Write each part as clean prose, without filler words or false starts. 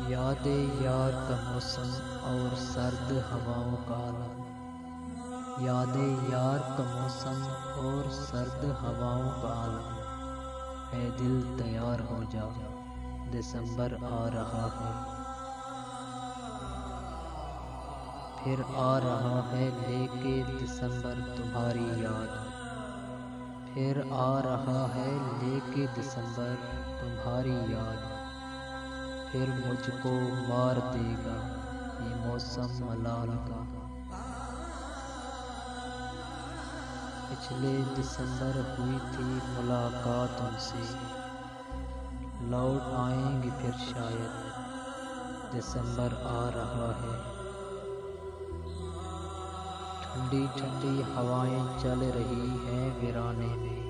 यादें यार का मौसम और सर्द हवाओं का आलम। यादें यार का मौसम और सर्द हवाओं का आलम। है दिल तैयार हो जा, दिसंबर आ रहा है। फिर आ रहा है लेके दिसंबर तुम्हारी याद। फिर आ रहा है लेके दिसंबर तुम्हारी याद। फिर मुझको मार देगा ये मौसम मलाल का। पिछले दिसंबर हुई थी मुलाकात उनसे, लौट आएंगे फिर शायद, दिसंबर आ रहा है। ठंडी ठंडी हवाएं चल रही हैं वीराने में।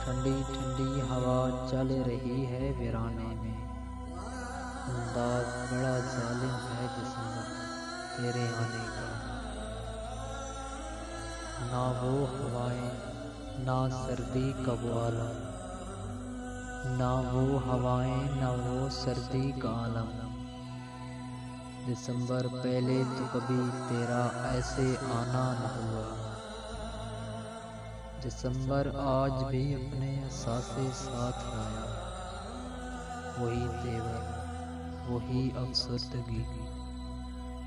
ठंडी ठंडी हवा चल रही है वीराने में। अंदाज बड़ा जालिम है दिसंबर तेरे आने का। ना वो हवाएं ना सर्दी का वो आलम। ना वो हवाएं ना वो सर्दी का आलम। दिसंबर पहले तो कभी तेरा ऐसे आना न हुआ। दिसंबर आज भी अपने एहसासे साथ लाया। वही तेवर, वही अफसरदगी,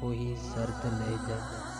वही सर्द लहजा।